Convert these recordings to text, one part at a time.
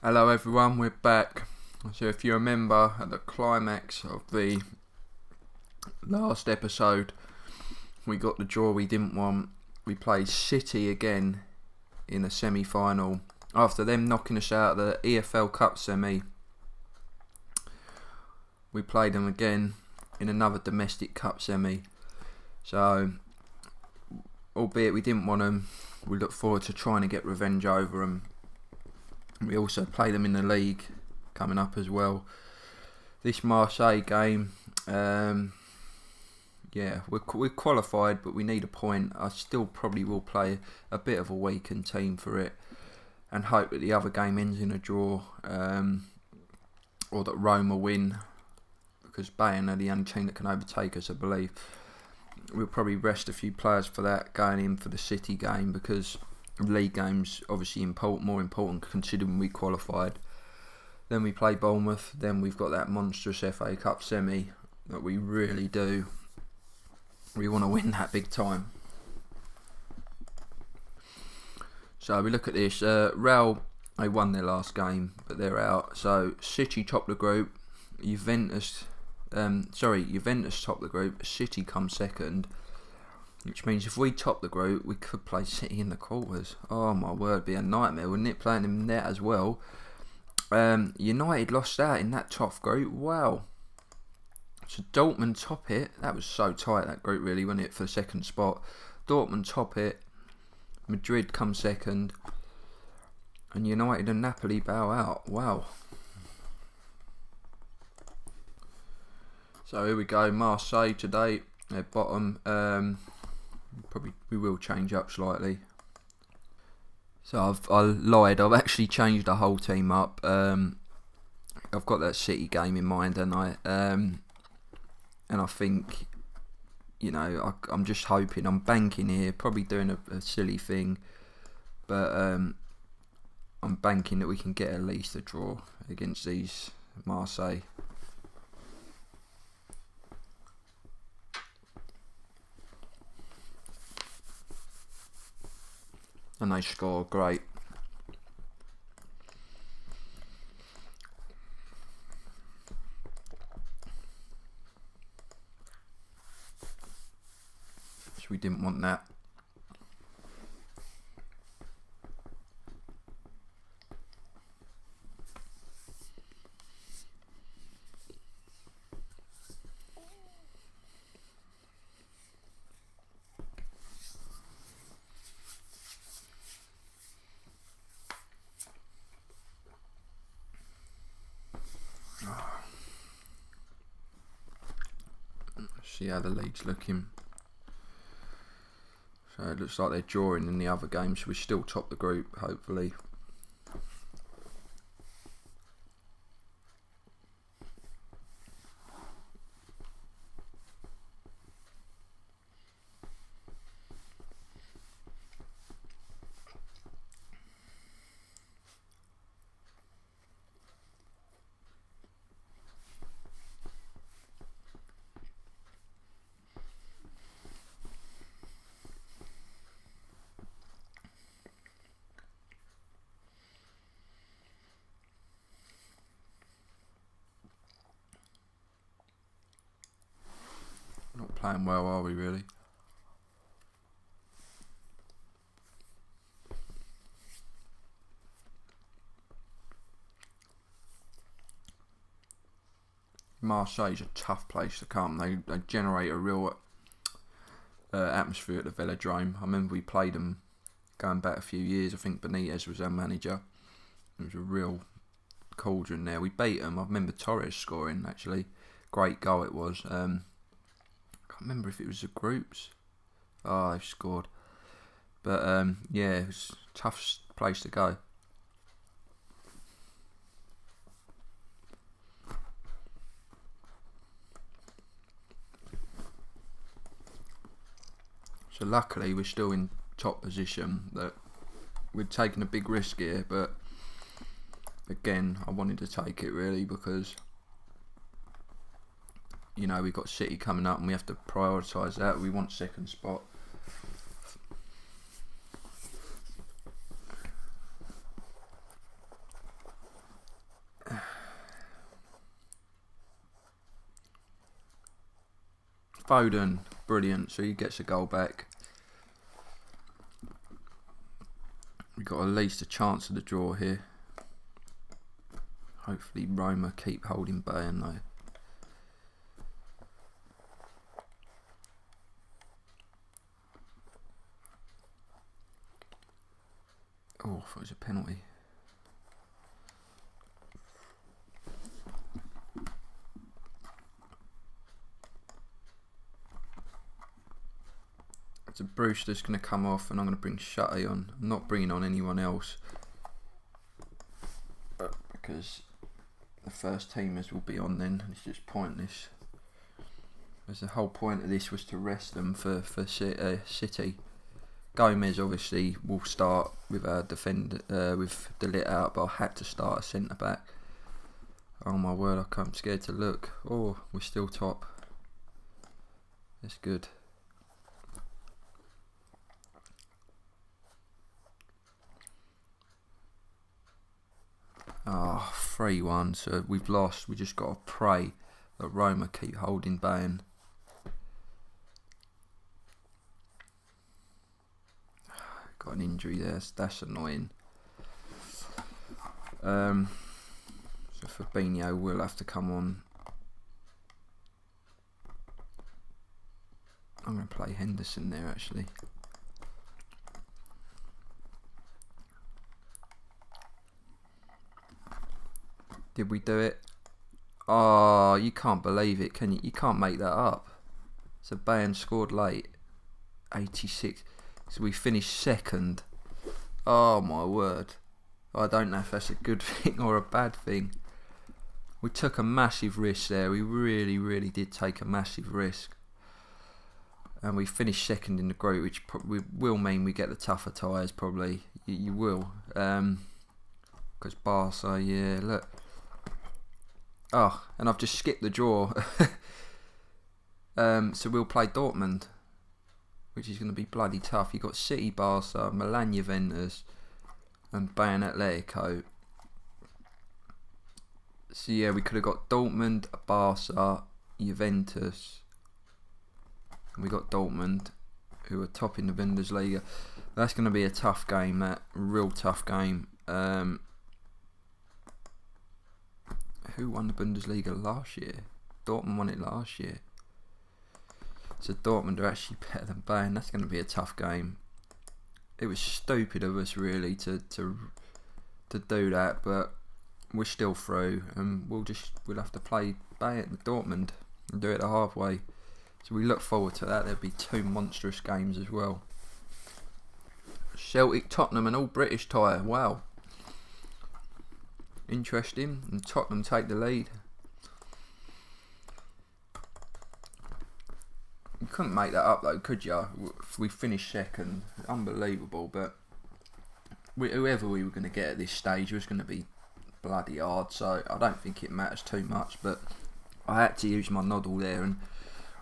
Hello everyone, we're back. So if you remember at the climax of the last episode, we got the draw we didn't want. We played City again in a semi-final. After them knocking us out of the EFL Cup semi, we played them again in another domestic cup semi. So, albeit we didn't want them, we look forward to trying to get revenge over them. We also play them in the league coming up as well. This Marseille game, we're qualified, but we need a point. I still probably will play a bit of a weakened team for it, and hope that the other game ends in a draw, or that Rome will win, because Bayern are the only team that can overtake us, I believe. We'll probably rest a few players for that going in for the City game, because league games obviously more important considering we qualified. Then we play Bournemouth. Then we've got that monstrous FA Cup semi that we really do. We want to win that big time. So we look at this. Real, they won their last game, but they're out. So City top the group. Juventus top the group. City come second. Which means if we top the group, we could play City in the quarters. Oh my word, it'd be a nightmare, wouldn't it? Playing them there as well. United lost out in that top group. Wow. So Dortmund top it. That was so tight, that group, really, wasn't it, for the second spot. Dortmund top it. Madrid come second. And United and Napoli bow out. Wow. So here we go. Marseille today. They're bottom. Probably we will change up slightly. So I lied. I've actually changed the whole team up. I've got that City game in mind, and and I think, I'm just hoping. I'm banking here. Probably doing a silly thing, but I'm banking that we can get at least a draw against these Marseille. And they score, great. So we didn't want that. See how the league's looking. So it looks like they're drawing in the other games, so we still top the group, hopefully. Not playing well, are we, really? Marseille's a tough place to come. They generate a real atmosphere at the Velodrome. I remember we played them going back a few years. I think Benitez was our manager. There was a real cauldron there. We beat them. I remember Torres scoring, actually. Great goal it was. I can't remember if it was the groups. Oh, they scored. But it was a tough place to go. So luckily we're still in top position. That we're taking a big risk here, but again, I wanted to take it really because we've got City coming up and we have to prioritise that. We want second spot. Foden, brilliant. So he gets a goal back. We've got at least a chance of the draw here. Hopefully Roma keep holding Bayern though. Oh, I thought it was a penalty. So Brewster's going to come off and I'm going to bring Shutty on. I'm not bringing on anyone else. Because the first teamers will be on then. It's just pointless. As the whole point of this was to rest them for City. Gomez obviously will start with our defender, with De Ligt out, but I had to start a centre back. Oh my word, I'm scared to look. Oh, we're still top. That's good. Oh, 3-1, so we've lost. We just got to pray that Roma keep holding Bayern. Got an injury there, that's annoying. So Fabinho will have to come on. I'm going to play Henderson there actually. Did we do it? Oh, you can't believe it, can you? You can't make that up. So Bayern scored late. 86. So we finished second. Oh my word. I don't know if that's a good thing or a bad thing. We took a massive risk there. We really did take a massive risk. And we finished second in the group, which probably will mean we get the tougher ties probably. You will. Because Barca, yeah, look. Oh, and I've just skipped the draw. So we'll play Dortmund, which is going to be bloody tough. You've got City, Barca, Milan, Juventus, and Bayern Atletico. So yeah, we could have got Dortmund, Barca, Juventus, and we got Dortmund, who are top in the Bundesliga. That's going to be a tough game, that real tough game. Who won the Bundesliga last year? Dortmund won it last year. So Dortmund are actually better than Bayern. That's going to be a tough game. It was stupid of us really to do that, but we're still through, and we'll have to play Bayern Dortmund and do it the hard way. So we look forward to that. There'll be 2 monstrous games as well. Celtic, Tottenham, and all British tie. Wow. Interesting. And Tottenham take the lead. You couldn't make that up though, could you? If we finished second, unbelievable. But whoever we were going to get at this stage was going to be bloody hard. So I don't think it matters too much. But I had to use my noddle there and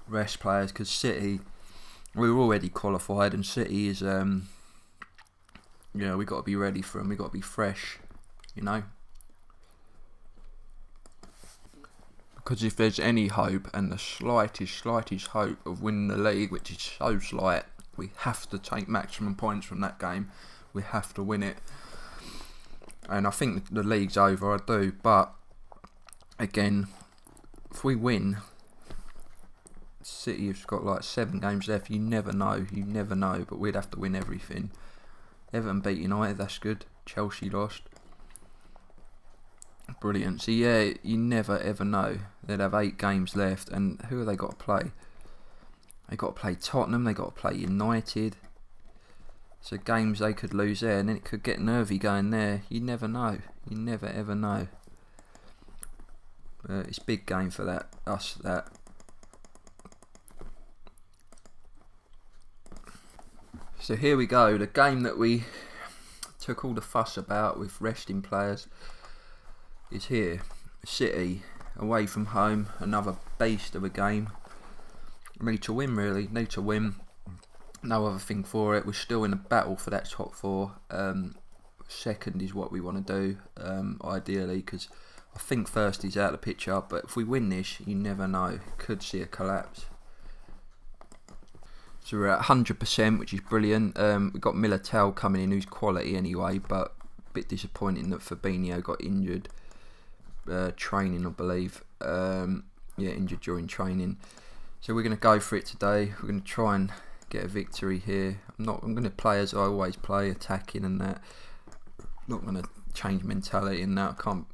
rest players because City, we were already qualified, and City is, we got to be ready for them. We got to be fresh, Because if there's any hope, and the slightest hope of winning the league, which is so slight, we have to take maximum points from that game. We have to win it. And I think the league's over, I do. But, again, if we win, City have got like 7 games left. You never know. But we'd have to win everything. Everton beat United, that's good. Chelsea lost. Brilliant. So yeah, you never ever know. They'd have 8 games left, and who have they got to play? They got to play Tottenham. They got to play United. So games they could lose there, and then it could get nervy going there. You never know. You never ever know. It's a big game for us. So here we go. The game that we took all the fuss about with resting players is here. City away from home, another beast of a game. Need to win really, no other thing for it. We're still in a battle for that top 4. Second is what we want to do, ideally, because I think first is out of the picture, but if we win this, you never know, could see a collapse. So we're at 100%, which is brilliant. We've got Militao coming in, who's quality anyway, but a bit disappointing that Fabinho got injured. Training, I believe. Injured during training. So we're going to go for it today. We're going to try and get a victory here. I'm going to play as I always play, attacking and that. Not going to change mentality and that. I can't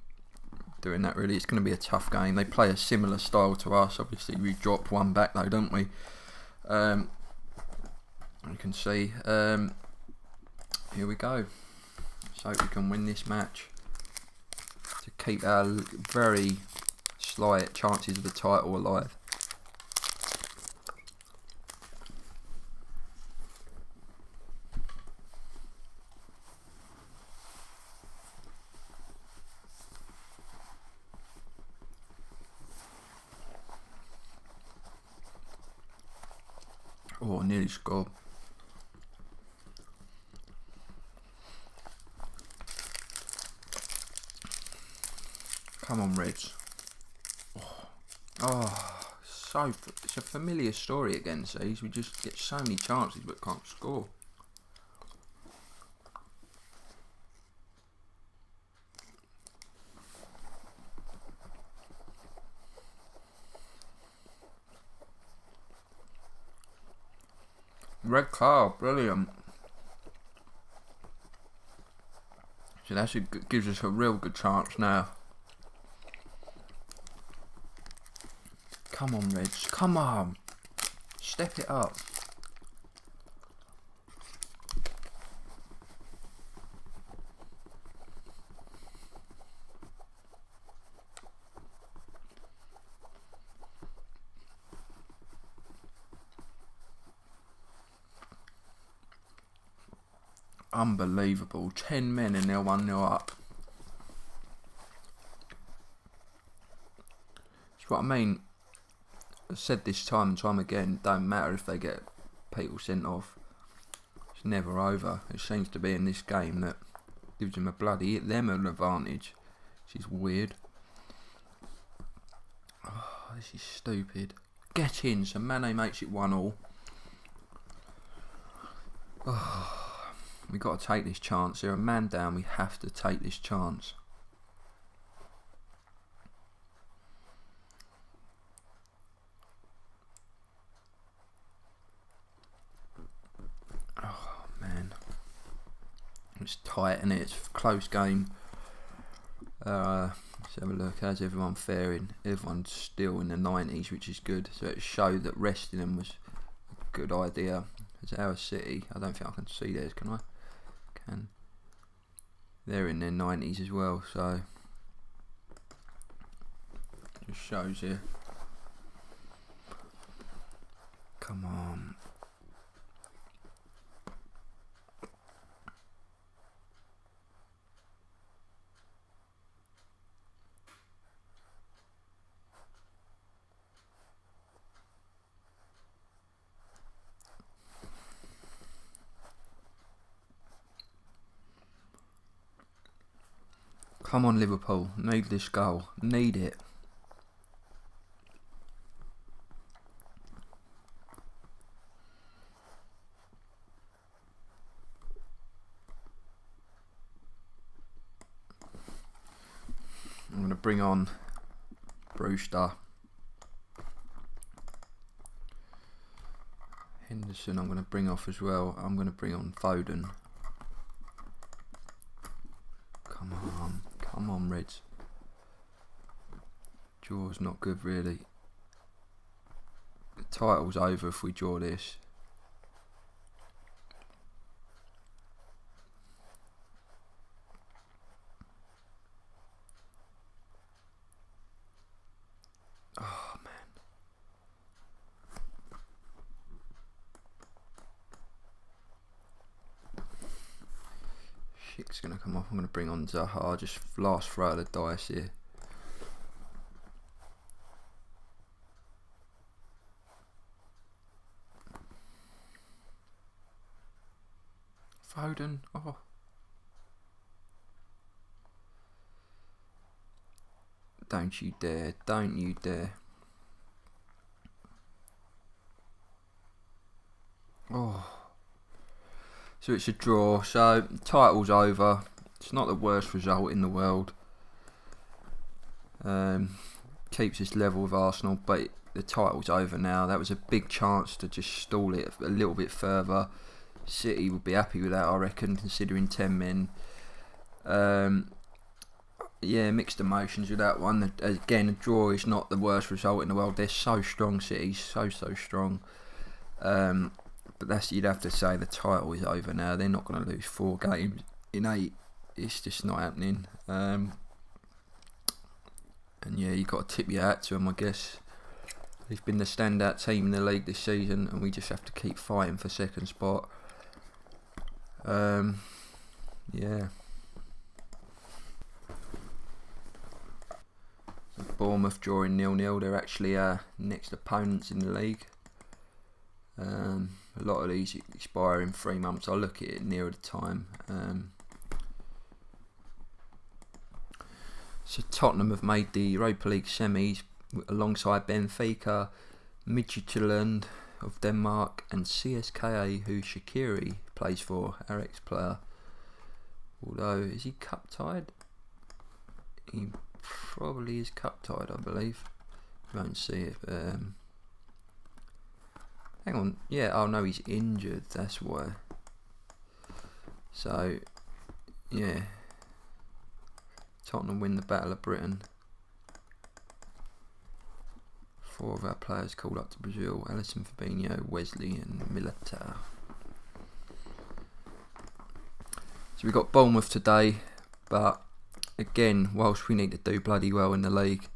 doing that really. It's going to be a tough game. They play a similar style to us. Obviously, we dropped one back though, don't we? You can see. Here we go. So we can win this match to keep our very slight chances of the title alive. Oh, nearly scored. Come on, Reds. It's a familiar story against these. We just get so many chances but can't score. Red card, brilliant. So that gives us a real good chance now. Come on, Reds. Come on. Step it up. Unbelievable. 10 men and they're 1-0 up. That's what I mean. I've said this time and time again, don't matter if they get people sent off. It's never over. It seems to be in this game that gives them an advantage, which is weird. Oh, this is stupid. Get in, so Mane makes it 1-1. Oh, we got to take this chance. They're a man down. We have to take this chance. It's tight and it's a close game. Let's have a look. How's everyone faring? Everyone's still in the 90s, which is good. So it showed that resting them was a good idea. It's our City. I don't think I can see theirs, can I? Can. They're in their 90s as well, so just shows you. Come on. Come on, Liverpool. Need this goal. Need it. I'm going to bring on Brewster. Henderson I'm going to bring off as well. I'm going to bring on Foden. Come on. Come on, Reds. Draw's not good, really. The title's over if we draw this. Oh, man. Shit's going to come off. I'm going to bring on Zaha. Just last throw of the dice here. Foden. Oh. Don't you dare. Don't you dare. Oh, so it's a draw. So title's over. It's not the worst result in the world. Keeps us level with Arsenal, but the title's over now. That was a big chance to just stall it a little bit further. City would be happy with that, I reckon, considering 10 men. Yeah, mixed emotions with that one. Again, a draw is not the worst result in the world. They're so strong, City, so strong. But you'd have to say the title is over now. They're not going to lose 4 games in 8. It's just not happening. And yeah, you've got to tip your hat to them, I guess. They've been the standout team in the league this season, and we just have to keep fighting for second spot. Yeah. Bournemouth drawing 0-0. They're actually our next opponents in the league. A lot of these expire in 3 months. I'll look at it nearer the time. So Tottenham have made the Europa League semis alongside Benfica, Midtjylland of Denmark, and CSKA, who Shaqiri plays for, our ex-player. Although, is he cup tied? He probably is cup tied, I believe. You won't see it. Hang on. Yeah, oh no, he's injured. That's why. So, yeah. Tottenham win the Battle of Britain. 4 of our players called up to Brazil: Alisson, Fabinho, Wesley and Militao. So we got Bournemouth today, but again, whilst we need to do bloody well in the league,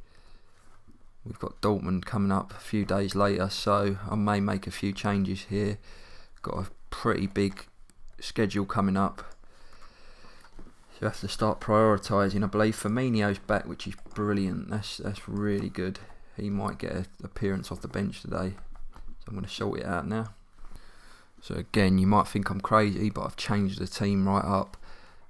we've got Dortmund coming up a few days later, so I may make a few changes here. Got a pretty big schedule coming up, so I have to start prioritising. I believe Firmino's back, which is brilliant. That's really good. He might get an appearance off the bench today, so I'm going to sort it out now. So again, you might think I'm crazy, but I've changed the team right up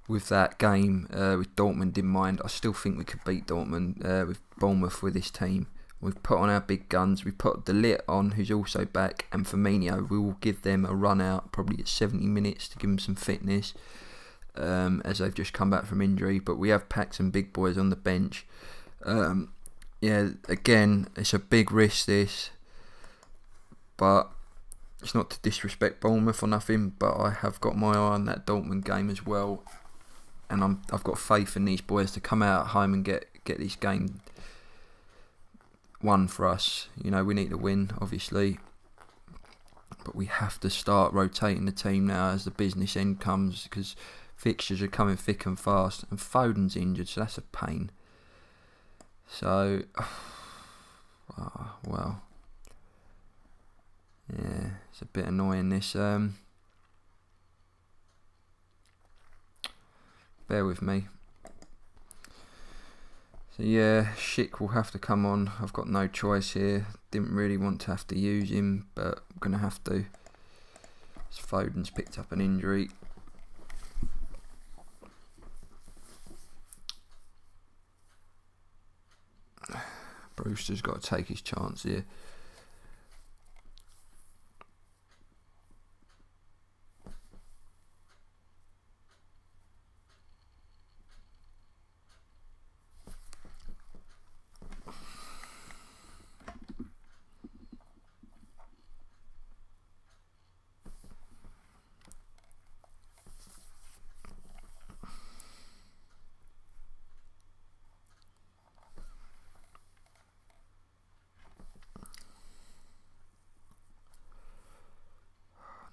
with that game with Dortmund in mind. I still think we could beat Dortmund with Bournemouth with this team. We've put on our big guns. We've put De Ligt on, who's also back, and Firmino. We will give them a run out probably at 70 minutes to give them some fitness, as they've just come back from injury. But we have packed some big boys on the bench. Yeah, again, it's a big risk this, but it's not to disrespect Bournemouth or nothing, but I have got my eye on that Dortmund game as well, and I've got faith in these boys to come out at home and get this game won for us. You know, we need to win, obviously, but we have to start rotating the team now as the business end comes, because fixtures are coming thick and fast, and Foden's injured, so that's a pain. So, well, yeah, it's a bit annoying this. Bear with me. So yeah, Schick will have to come on. I've got no choice here. Didn't really want to have to use him, but I'm going to have to. Foden's picked up an injury. Brewster's got to take his chance here.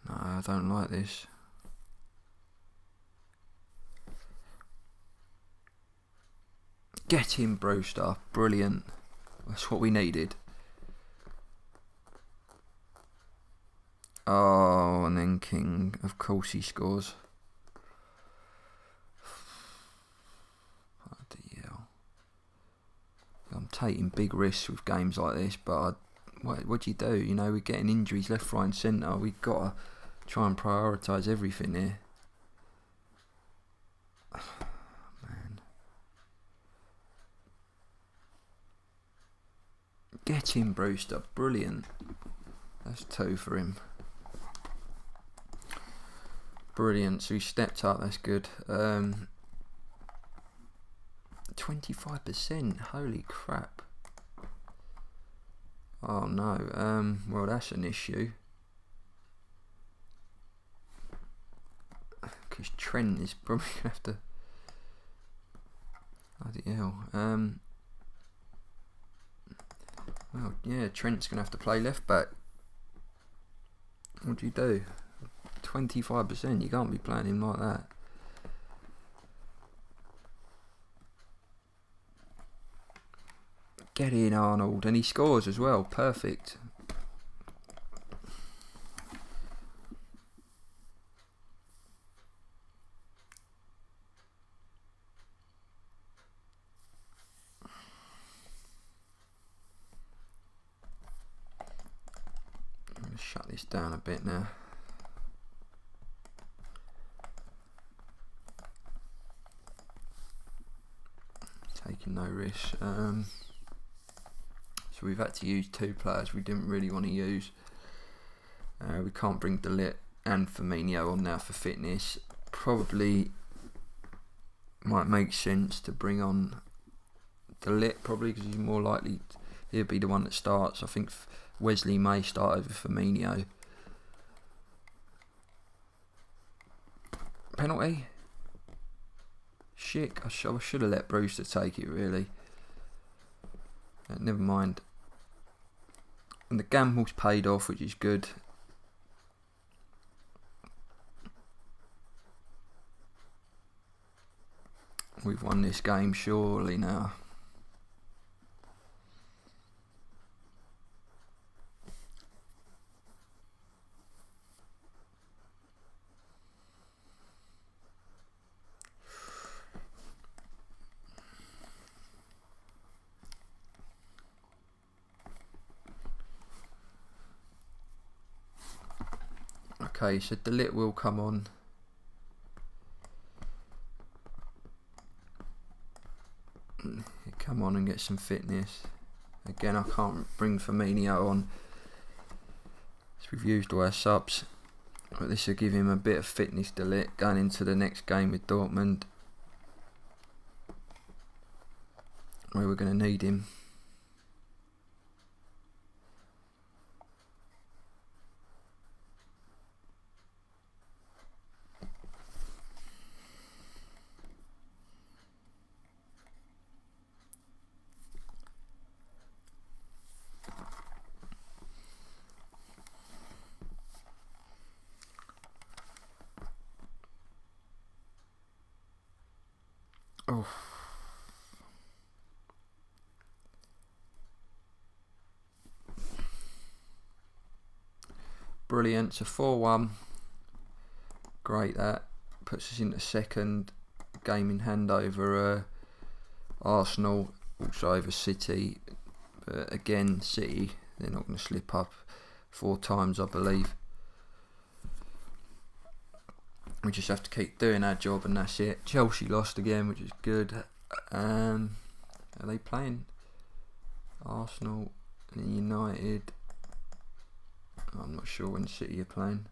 No, I don't like this. Get him, Brewster. Brilliant. That's what we needed. Oh, and then King. Of course he scores. Bloody hell. I'm taking big risks with games like this, but what do you do? You know, we're getting injuries left, right and centre. We've got to try and prioritise everything here. Man. Get him, Brewster. Brilliant. That's 2 for him. Brilliant. So he stepped up. That's good. 25%. Holy crap. Oh no. Well, that's an issue. Because Trent is probably going to have to... Bloody hell. Well, yeah, Trent's going to have to play left back. What do you do? 25%. You can't be playing him like that. Get in, Arnold. And he scores as well. Perfect. Shut this down a bit now. Taking no risk. So we've had to use two players we didn't really want to use. We can't bring De Ligt and Firmino on now for fitness. Probably might make sense to bring on De Ligt probably because he's more likely he'll be the one that starts. I think Wesley may start over Firmino. Penalty? Shit, I should have let Brewster take it really. Never mind. And the gamble's paid off, which is good. We've won this game surely now. Okay, so De Ligt will come on. Come on and get some fitness. Again, I can't bring Firmino on. So we've used all our subs. But this will give him a bit of fitness, De Ligt, going into the next game with Dortmund, where we're going to need him. Oh. Brilliant. So 4-1. Great. That puts us into second. Game in hand over Arsenal, also over City. But again, City, they're not going to slip up 4 times, I believe. We just have to keep doing our job and that's it. Chelsea lost again, which is good. Are they playing Arsenal and United? I'm not sure when City are playing.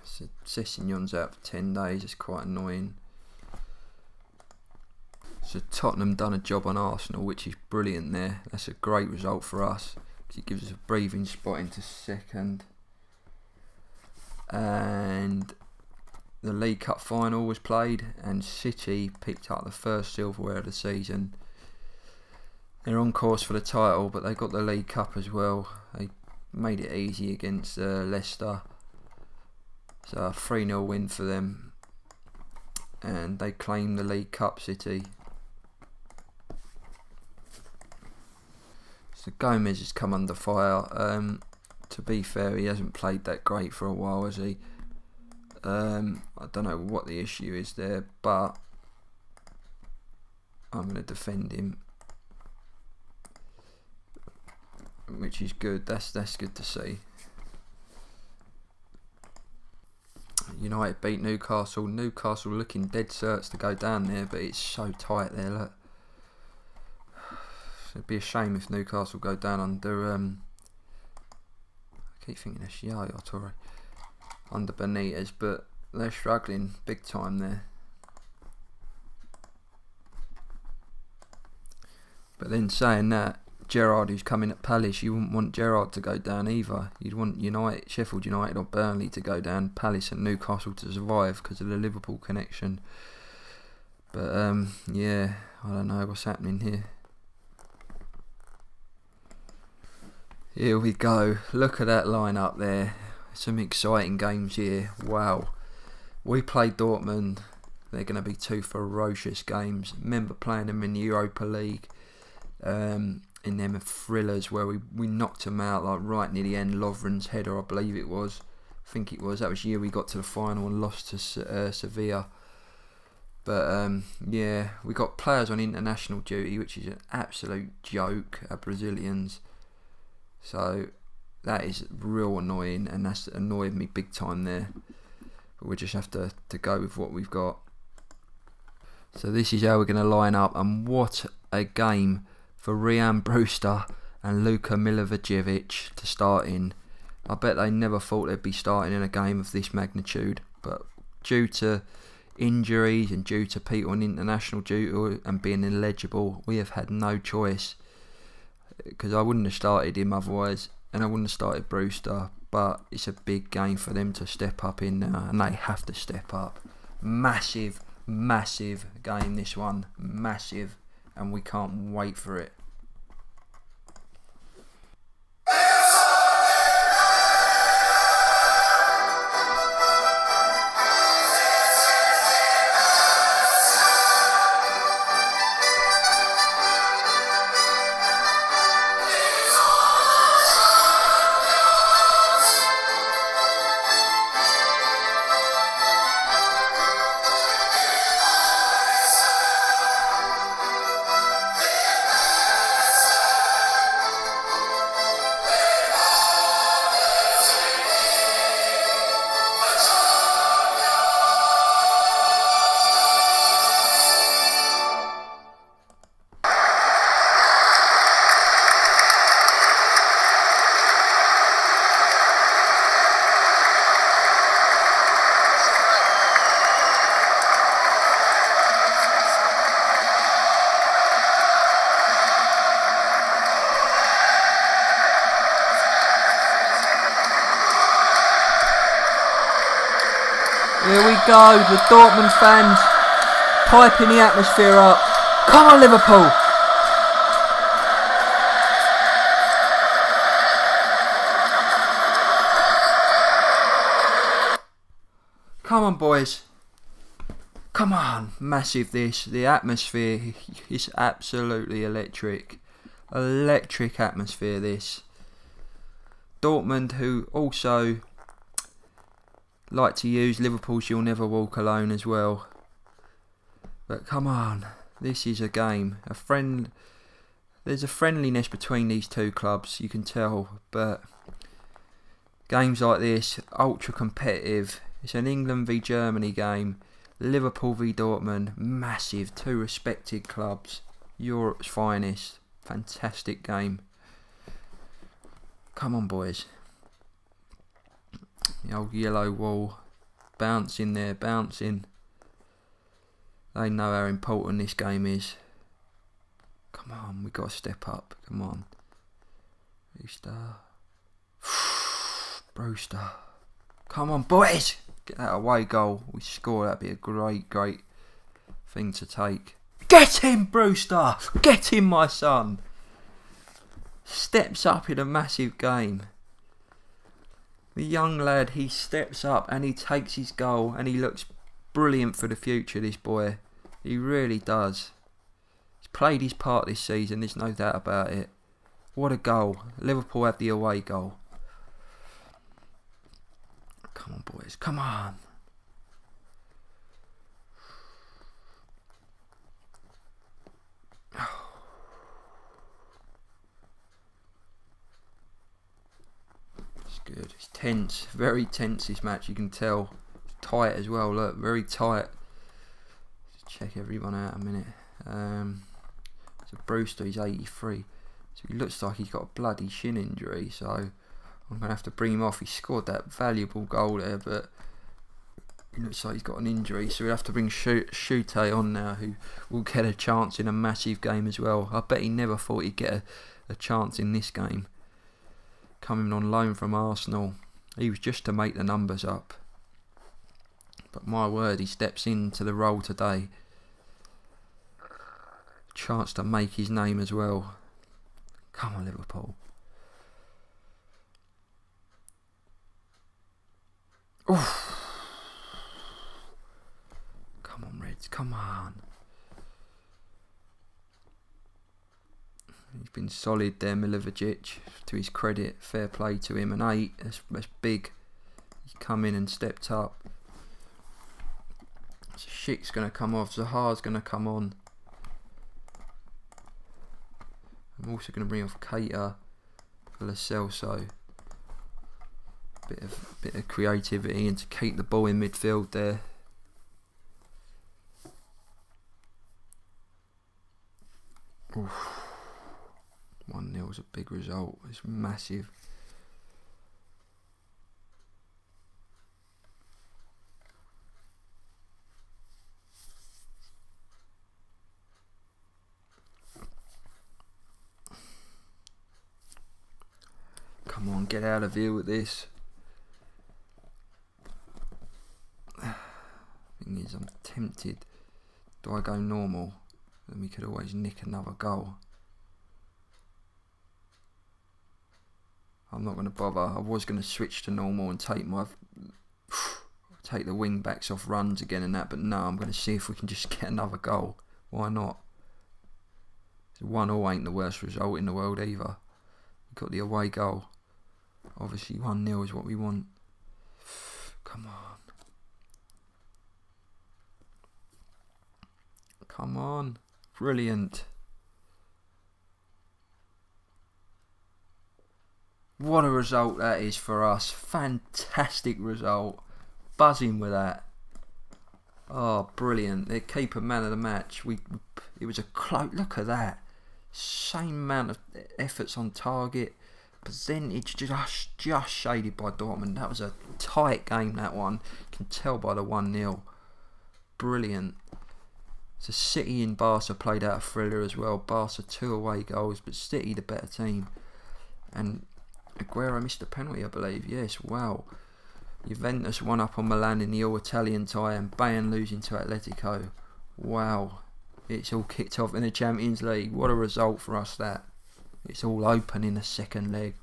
So Sessegnon's out for 10 days. It's quite annoying. So Tottenham done a job on Arsenal, which is brilliant there. That's a great result for us. It gives us a breathing spot into second. And the League Cup final was played and City picked up the first silverware of the season. They're on course for the title, but they got the League Cup as well. They made it easy against Leicester. So a 3-0 win for them. And they claim the League Cup, City. So Gomez has come under fire. To be fair, he hasn't played that great for a while, has he? I don't know what the issue is there, but I'm going to defend him, which is good. That's good to see. United beat Newcastle. Newcastle looking dead certs to go down there, but it's so tight there. Look. It'd be a shame if Newcastle go down under keep thinking it's Yaya Toure under Benitez, but they're struggling big time there. But then saying that, Gerrard, who's coming at Palace, you wouldn't want Gerrard to go down either. You'd want Sheffield United or Burnley to go down, Palace and Newcastle to survive because of the Liverpool connection. But yeah, I don't know what's happening here. Here we go. Look at that lineup there. Some exciting games here. Wow. We play Dortmund. They're going to be two ferocious games. Remember playing them in the Europa League. In them thrillers where we knocked them out like right near the end. Lovren's header, I believe it was. I think it was. That was the year we got to the final and lost to Sevilla. But yeah, we got players on international duty, which is an absolute joke. Brazilians. So that is real annoying, and that's annoyed me big time there. But we just have to go with what we've got. So this is how we're going to line up, and what a game for Ryan Brewster and Luka Milivojevic to start in. I bet they never thought they'd be starting in a game of this magnitude, but due to injuries and due to people on international duty and being illegible, we have had no choice, because I wouldn't have started him otherwise, and I wouldn't have started Brewster. But it's a big game for them to step up in now, and they have to step up. Massive game, this one, massive, and we can't wait for it. Here we go, the Dortmund fans piping the atmosphere up. Come on, Liverpool! Come on, boys. Come on, massive this. The atmosphere is absolutely electric. Electric atmosphere, this. Dortmund, who also like to use Liverpool's "You'll Never Walk Alone" as well. But come on, this is a game. There's a friendliness between these two clubs, you can tell. But games like this, ultra competitive. It's an England v Germany game. Liverpool v Dortmund, massive. Two respected clubs. Europe's finest. Fantastic game. Come on, boys. The old yellow wall, bouncing there, bouncing. They know how important this game is. Come on, we've got to step up. Come on. Brewster. Come on, boys. Get that away goal. We score. That'd be a great thing to take. Get him, Brewster. Get him, my son. Steps up in a massive game. The young lad, he steps up and he takes his goal, and he looks brilliant for the future, this boy. He really does. He's played his part this season, there's no doubt about it. What a goal. Liverpool have the away goal. Come on, boys. Come on. Good. It's tense, very tense this match, you can tell. It's tight as well, look, very tight. Just check everyone out a minute. So Brewster, he's 83. So he looks like he's got a bloody shin injury, so I'm going to have to bring him off. He scored that valuable goal there, but it looks like he's got an injury, so we'll have to bring Shute on now, who will get a chance in a massive game as well. I bet he never thought he'd get a chance in this game. Coming on loan from Arsenal. He was just to make the numbers up. But my word, he steps into the role today. Chance to make his name as well. Come on, Liverpool. Oof. Come on, Reds, come on. He's been solid there, Milivojevic, to his credit. Fair play to him. An 8, that's big. He's come in and stepped up. So Schick's going to come off. Zaha's going to come on. I'm also going to bring off Keita for Lo Celso. Bit of creativity and to keep the ball in midfield there. Oof. 1-0 is a big result. It's massive. Come on, get out of here with this. Thing is, I'm tempted. Do I go normal? Then we could always nick another goal. I'm not going to bother. I was going to switch to normal and take the wing backs off runs again and that, but no, I'm going to see if we can just get another goal. Why not? 1-1 ain't the worst result in the world either. We've got the away goal. Obviously 1-0 is what we want. Come on. Come on. Brilliant. What a result that is for us. Fantastic result. Buzzing with that. Oh, brilliant. The keeper man of the match. It was a close. Look at that. Same amount of efforts on target. Percentage just shaded by Dortmund. That was a tight game, that one. You can tell by the 1-0. Brilliant. So City and Barca played out a thriller as well. Barca 2 away goals, but City the better team. And Aguero missed a penalty, I believe. Yes, wow. Juventus won up on Milan in the all-Italian tie, and Bayern losing to Atletico. Wow. It's all kicked off in the Champions League. What a result for us, that. It's all open in the second leg.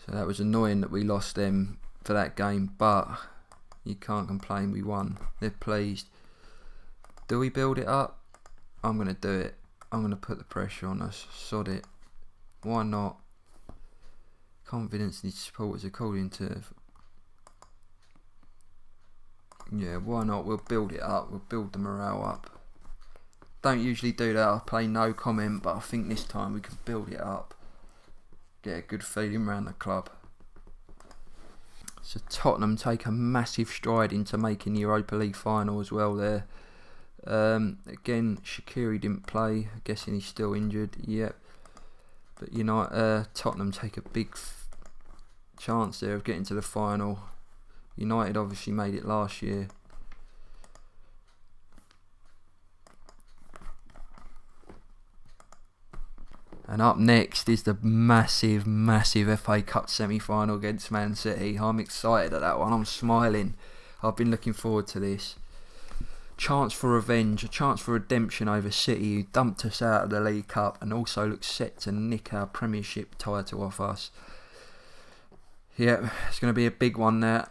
So that was annoying that we lost them for that game, but you can't complain, we won. They're pleased. Do we build it up? I'm going to do it. I'm going to put the pressure on us. Sod it. Why not? Confidence needs supporters according to... Yeah, why not? We'll build it up. We'll build the morale up. Don't usually do that. I play no comment, but I think this time we can build it up. Get a good feeling around the club. So Tottenham take a massive stride into making the Europa League final as well there. Again, Shaqiri didn't play. I'm guessing he's still injured. Yep. But Tottenham take a big chance there of getting to the final. United obviously made it last year. And up next is the massive FA Cup semi-final against Man City. I'm excited at that one. I'm smiling. I've been looking forward to this. Chance for revenge, a chance for redemption over City, who dumped us out of the League Cup and also looks set to nick our Premiership title off us. Yeah, it's going to be a big one there.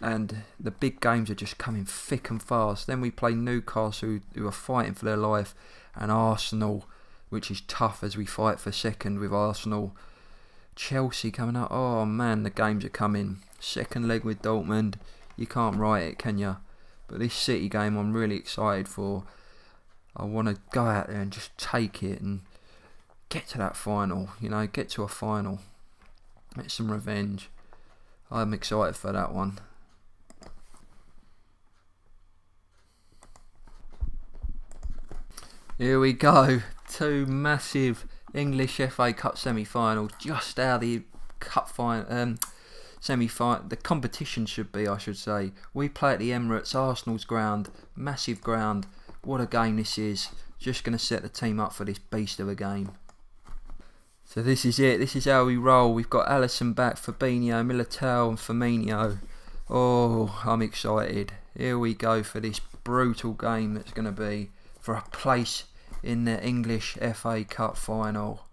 And the big games are just coming thick and fast. Then we play Newcastle, who are fighting for their life, and Arsenal, which is tough as we fight for second with Arsenal. Chelsea coming up. Oh man, the games are coming. Second leg with Dortmund. You can't write it, can you? But this City game I'm really excited for. I want to go out there and just take it and get to that final. Get to a final. Get some revenge. I'm excited for that one. Here we go. 2 massive English FA Cup semi-final, just how the cup final, semi-final, the competition should be, I should say. We play at the Emirates, Arsenal's ground, massive ground. What a game this is. Just going to set the team up for this beast of a game. So this is it. This is how we roll. We've got Alisson back, Fabinho, Militao and Firmino. Oh, I'm excited. Here we go for this brutal game that's going to be for a place in the English FA Cup final.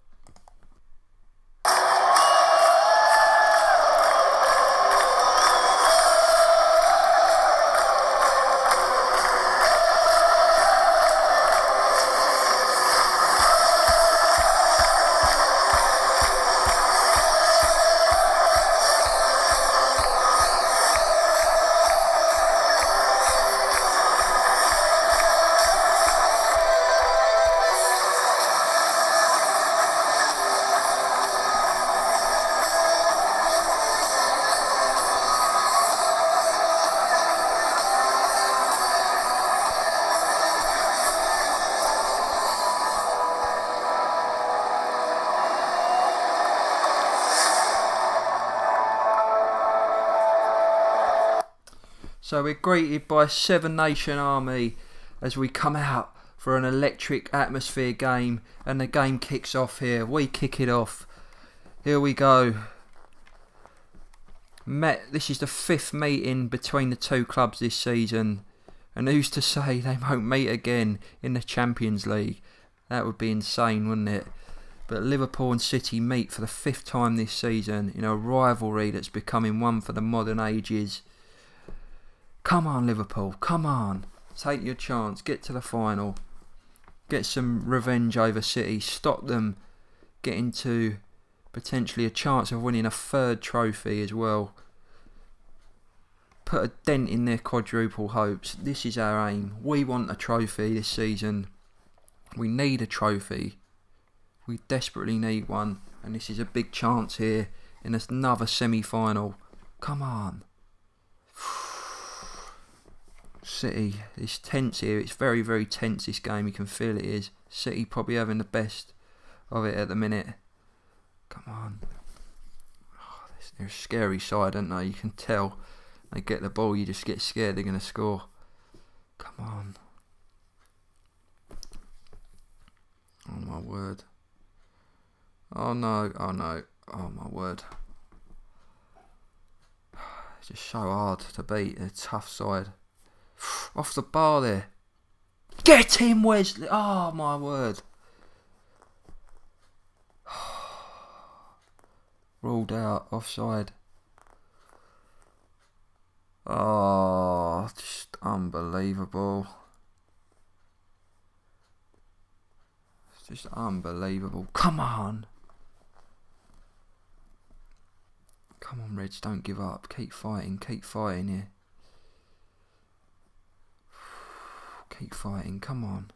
So we're greeted by a Seven Nation army as we come out for an electric atmosphere game, and the game kicks off here. We kick it off. Here we go. This is the 5th meeting between the two clubs this season, and who's to say they won't meet again in the Champions League? That would be insane, wouldn't it? But Liverpool and City meet for the 5th time this season in a rivalry that's becoming one for the modern ages. Come on, Liverpool, come on. Take your chance, get to the final. Get some revenge over City. Stop them getting to potentially a chance of winning a 3rd trophy as well. Put a dent in their quadruple hopes. This is our aim. We want a trophy this season. We need a trophy. We desperately need one. And this is a big chance here in another semi-final. Come on. City, it's tense here. It's very, very tense, this game. You can feel it is. City probably having the best of it at the minute. Come on. Oh, they're a scary side, aren't they? You can tell. They get the ball, you just get scared they're going to score. Come on. Oh my word. Oh no, oh no. Oh my word. It's just so hard to beat a tough side. Off the bar there. Get him, Wesley. Oh my word. Ruled out. Offside. Oh, just unbelievable. It's just unbelievable. Come on. Come on, Reds, don't give up. Keep fighting here. Keep fighting, come on.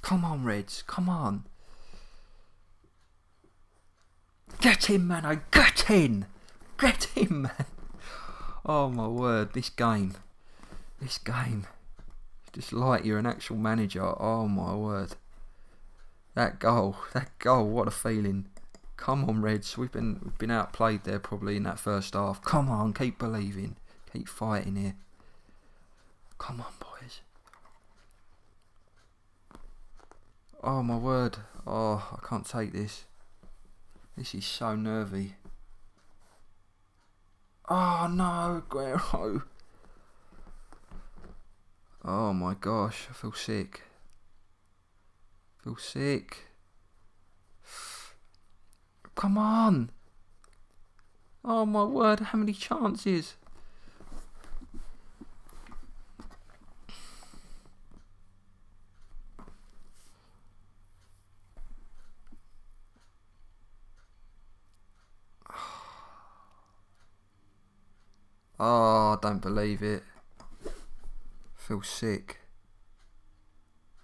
Come on, Reds, come on. Get in, man, get in. Get in, man. Oh my word, this game. Just like you're an actual manager. Oh my word. That goal, what a feeling. Come on, Reds, we've been outplayed there probably in that first half. Come on, keep believing, keep fighting here. Come on, boys. Oh my word, oh, I can't take this. This is so nervy. Oh no, Aguero. Oh my gosh, I feel sick. Come on. Oh my word, how many chances? Oh, I don't believe it. I feel sick.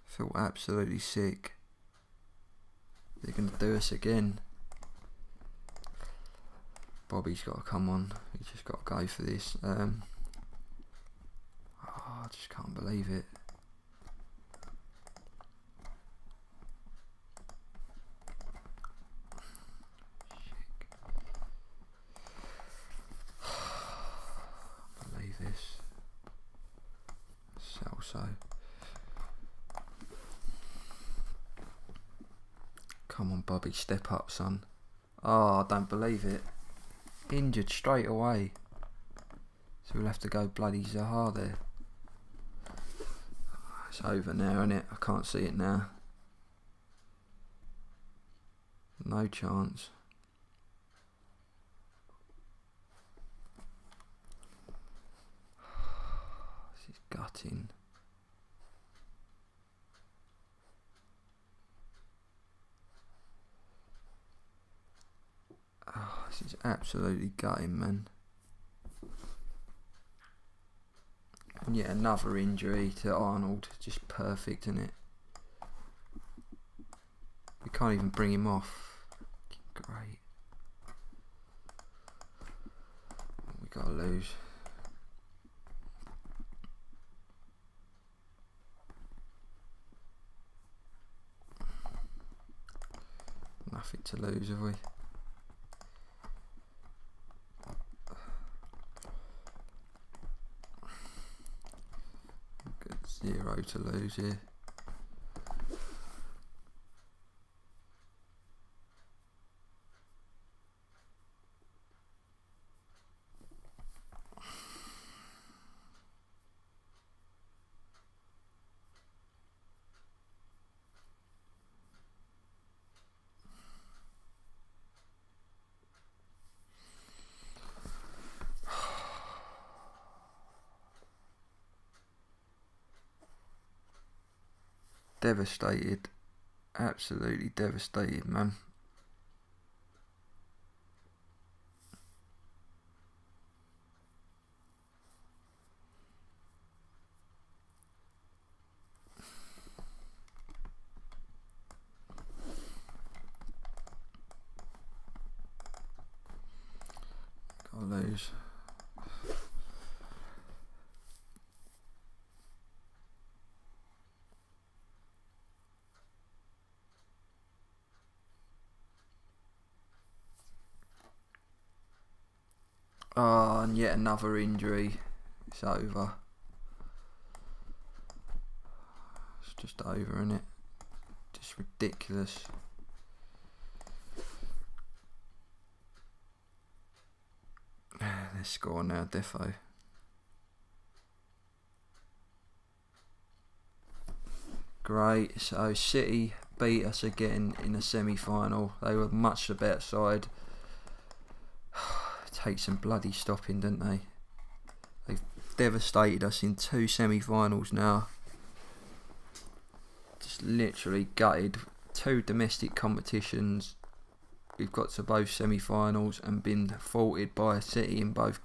I feel absolutely sick. They're going to do us again. Bobby's got to come on. He's just got to go for this. I just can't believe it. Believe this. So. Come on, Bobby, step up, son. Oh, I don't believe it. Injured straight away. So we'll have to go bloody Zaha there. It's over now, isn't it? I can't see it now. No chance. This is gutting. Oh, this is absolutely gutting, man. And yet another injury to Arnold. Just perfect, isn't it? We can't even bring him off. Great. We gotta lose. Nothing to lose, have we? Got 0 to lose here. Devastated. Absolutely devastated, man. Gotta lose. Oh, and yet another injury. It's over. It's just over, isn't it? Just ridiculous. They score now, defo. Great. So City beat us again in the semi-final. They were much the better side. Take some bloody stopping, didn't they? They've devastated us in 2 semi-finals now. Just literally gutted 2 domestic competitions. We've got to both semi-finals and been faulted by City in both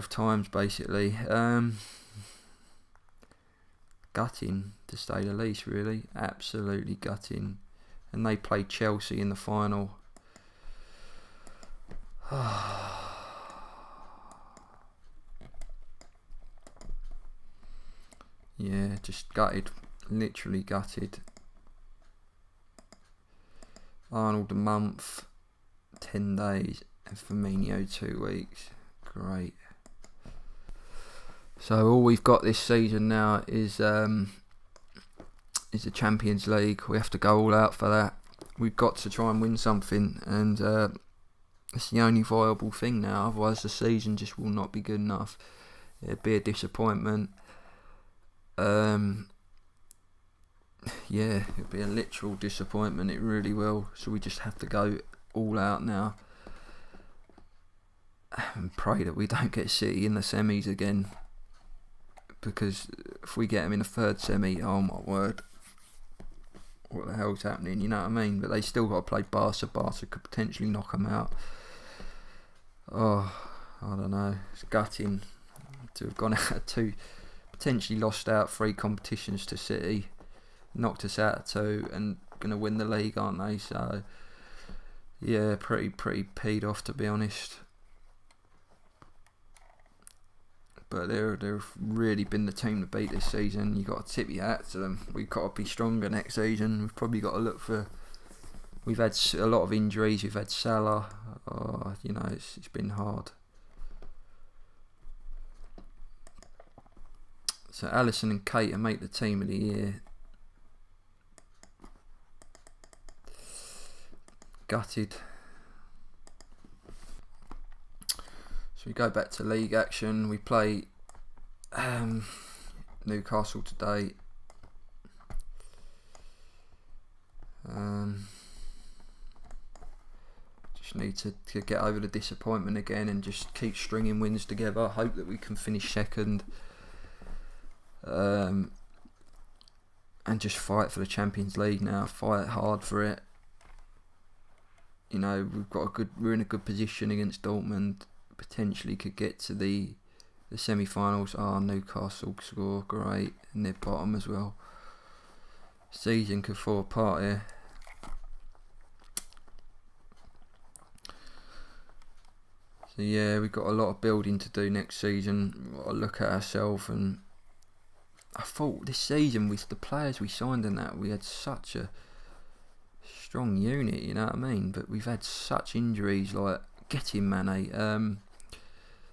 times, basically. Gutting, to say the least, really. Absolutely gutting. And they played Chelsea in the final. Yeah, just gutted. Literally gutted. Arnold a month, 10 days, and Firmino 2 weeks. Great. So all we've got this season now is the Champions League. We have to go all out for that. We've got to try and win something, and it's the only viable thing now. Otherwise, the season just will not be good enough. It'd be a disappointment. Yeah, it'll be a literal disappointment. It really will. So we just have to go all out now and pray that we don't get City in the semis again. Because if we get them in the 3rd semi, oh my word, what the hell's happening? You know what I mean? But they still got to play Barca. Barca could potentially knock them out. Oh, I don't know. It's gutting to have gone out of 2, potentially lost out 3 competitions to City. Knocked us out of 2 and going to win the league, aren't they? So Yeah, pretty peed off, to be honest. But they've really been the team to beat this season. You got to tip your hat to them. We've got to be stronger next season. We've probably got to look for. We've had a lot of injuries. We've had Salah. It's been hard. So Alisson and Keita make the team of the year. Gutted. So we go back to league action. We play Newcastle today. Just need to get over the disappointment again and just keep stringing wins together. Hope that we can finish second. And just fight for the Champions League now. Fight hard for it. We're in a good position against Dortmund. Potentially could get to the semi-finals. Newcastle score, great, and they're bottom as well. Season could fall apart here. So yeah, we've got a lot of building to do next season. We've got to look at ourselves, and I thought this season with the players we signed and that, we had such a strong unit, you know what I mean? But we've had such injuries, like getting Mane,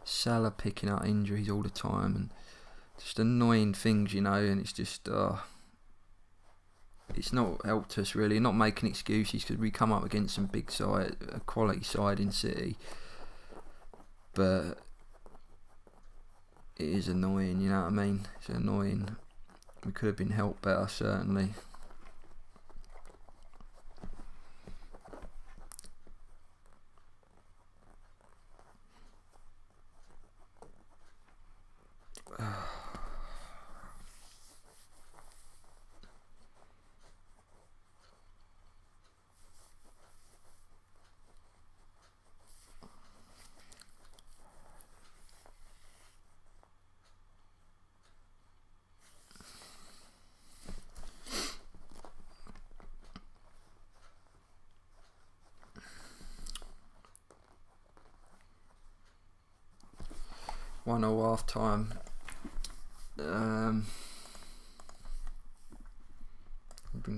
Salah picking up injuries all the time, and just annoying things, and it's just it's not helped us really. Not making excuses, because we come up against some big side, a quality side in City, but it is annoying, you know what I mean? It's annoying. We could have been helped better, certainly. One or half time. Bring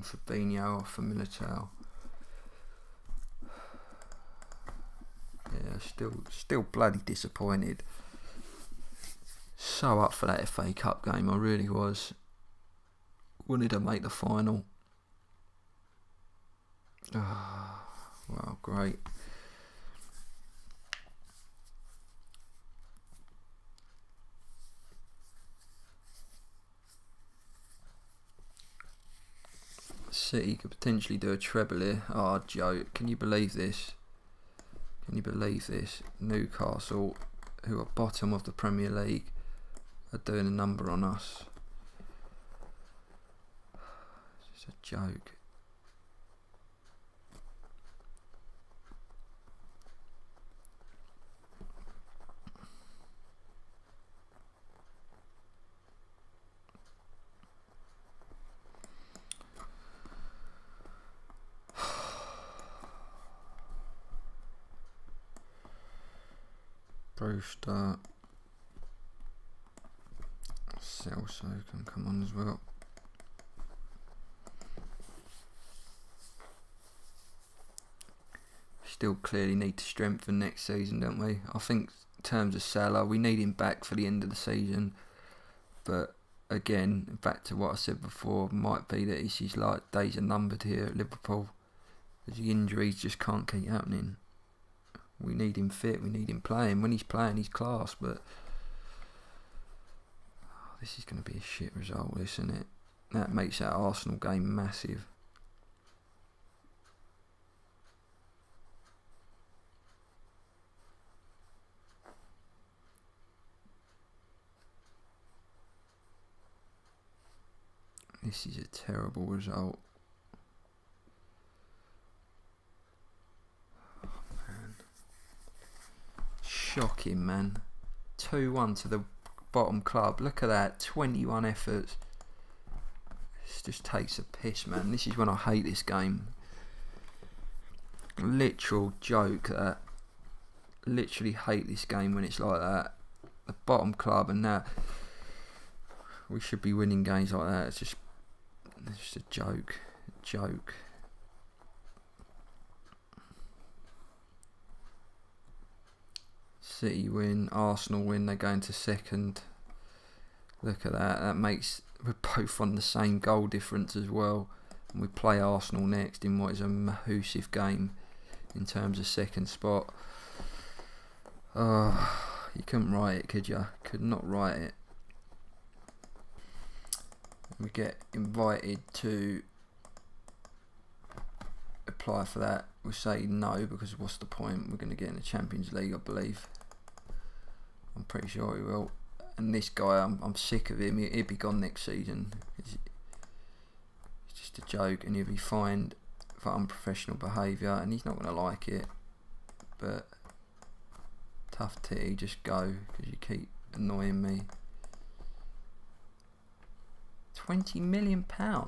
Fabinho off for Militao. Yeah, still bloody disappointed. So up for that FA Cup game, I really was. Wanted to make the final. Well, great. City could potentially do a treble here. Joe, can you believe this? Can you believe this? Newcastle, who are bottom of the Premier League, are doing a number on us. It's just a joke. Brewster, Celso can come on as well. Still clearly need to strengthen next season, don't we? I think in terms of Salah, we need him back for the end of the season. But again, back to what I said before, might be that his days are numbered here at Liverpool. The injuries just can't keep happening. We need him fit, we need him playing. When he's playing, he's class, but this is going to be a shit result, isn't it? That makes that Arsenal game massive. This is a terrible result. Shocking, man. 2-1 to the bottom club. Look at that. 21 efforts. This just takes a piss, man. This is when I hate this game. Literal joke that. Literally hate this game when it's like that. The bottom club, and now we should be winning games like that. It's just a joke. City win, Arsenal win, they go into second. Look at that. That makes, we're both on the same goal difference as well. And we play Arsenal next in what is a massive game in terms of second spot. Oh, you couldn't write it, could you? Could not write it. We get invited to apply for that. We'll say no, because what's the point? We're going to get in the Champions League, I believe. I'm pretty sure we will. And this guy, I'm sick of him. He'll be gone next season. It's just a joke, and he'll be fined for unprofessional behaviour, and he's not going to like it. But tough titty, just go, because you keep annoying me. £20 million? Why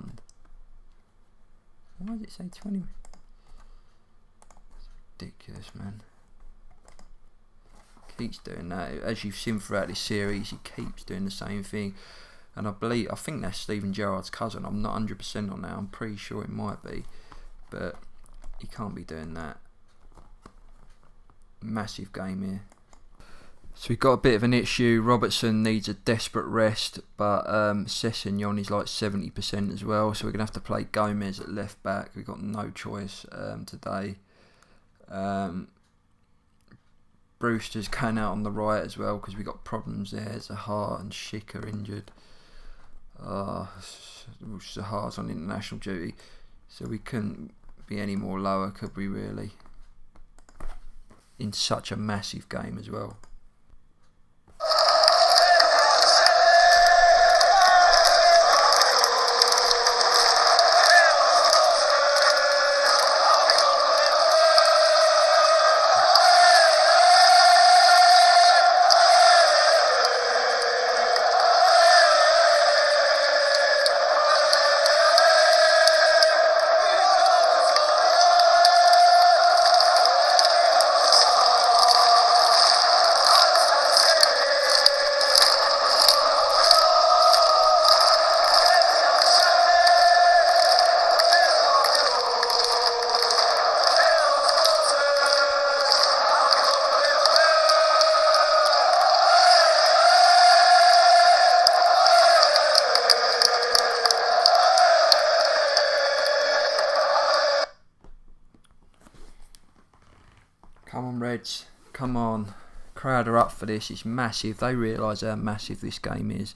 does it say 20? It's ridiculous, man. Keeps doing that. As you've seen throughout this series, he keeps doing the same thing. And I think that's Steven Gerrard's cousin. I'm not 100% on that. I'm pretty sure it might be. But he can't be doing that. Massive game here. So we've got a bit of an issue. Robertson needs a desperate rest, but Sessegnon is like 70% as well. So we're going to have to play Gomez at left back. We've got no choice today. Brewster's going out on the right as well because we've got problems there. Zaha and Schick are injured. Zaha's on international duty. So we couldn't be any more lower, could we really? In such a massive game as well. Come on, Reds. Come on. Crowd are up for this. It's massive. They realise how massive this game is.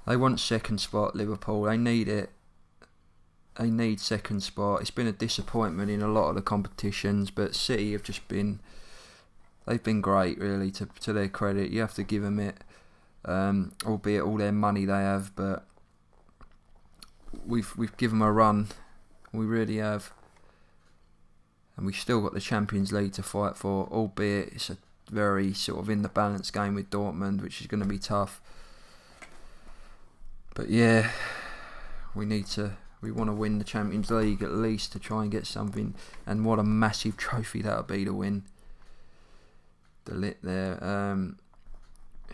They want second spot, Liverpool. They need it. They need second spot. It's been a disappointment in a lot of the competitions, but City have just been... They've been great, really, to their credit. You have to give them it. Albeit all their money they have, but we've given them a run. We really have. And we've still got the Champions League to fight for, albeit it's a very sort of in the balance game with Dortmund, which is going to be tough. But yeah, we want to win the Champions League at least to try and get something. And what a massive trophy that would be to win. The lit there.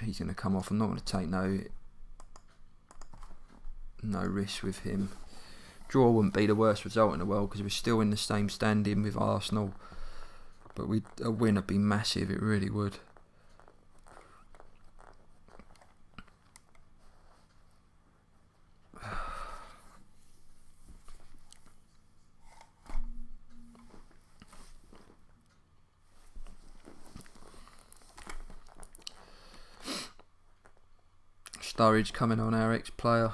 He's going to come off. I'm not going to take no risk with him. Draw wouldn't be the worst result in the world because we're still in the same standing with Arsenal. But a win would be massive, it really would. Sturridge coming on, our ex-player.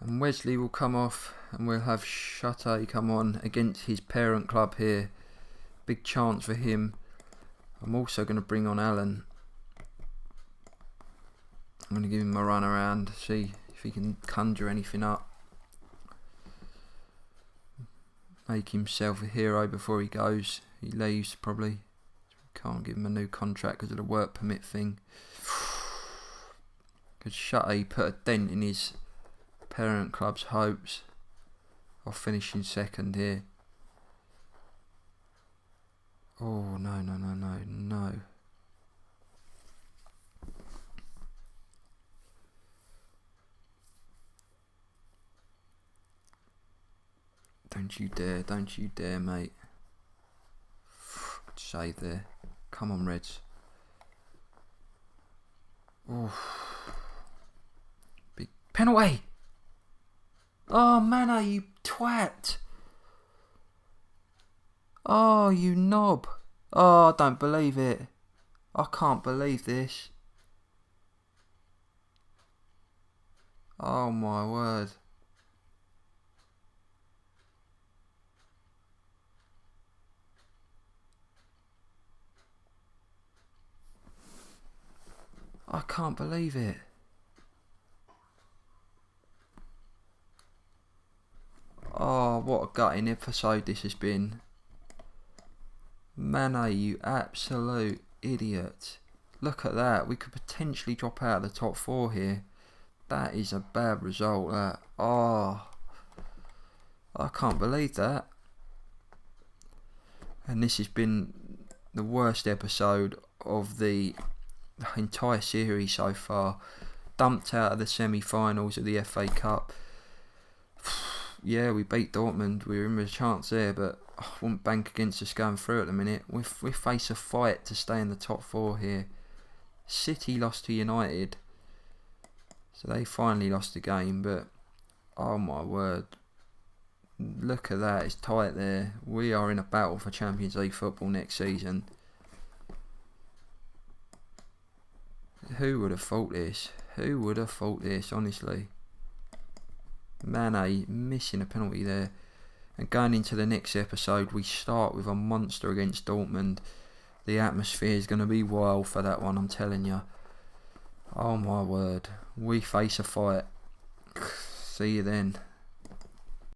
And Wesley will come off and we'll have Shutte come on against his parent club here. Big chance for him. I'm also going to bring on Allen. I'm going to give him a run around, see if he can conjure anything up. Make himself a hero before he goes. He leaves probably. Can't give him a new contract because of the work permit thing. Because Shutte put a dent in his parent club's hopes of finishing second here. Oh, no. Don't you dare, mate. Save there. Come on, Reds. Oh. Big penalty. Oh, Mana, you twat. Oh, you knob. Oh, I don't believe it. I can't believe this. Oh, my word. I can't believe it. Oh, what a gutting episode this has been. Mane, you absolute idiot. Look at that. We could potentially drop out of the top 4 here. That is a bad result, that. Oh, I can't believe that. And this has been the worst episode of the entire series so far. Dumped out of the semi-finals of the FA Cup. Yeah, we beat Dortmund. We were in with a chance there, but I wouldn't bank against us going through at the minute. We face a fight to stay in the top 4 here. City lost to United, so they finally lost the game, but oh my word, look at that, it's tight there. We are in a battle for Champions League football next season. Who would have thought this? Who would have thought this, honestly? Mane missing a penalty there. And going into the next episode, we start with a monster against Dortmund. The atmosphere is going to be wild for that one, I'm telling you. Oh my word. We face a fight. See you then.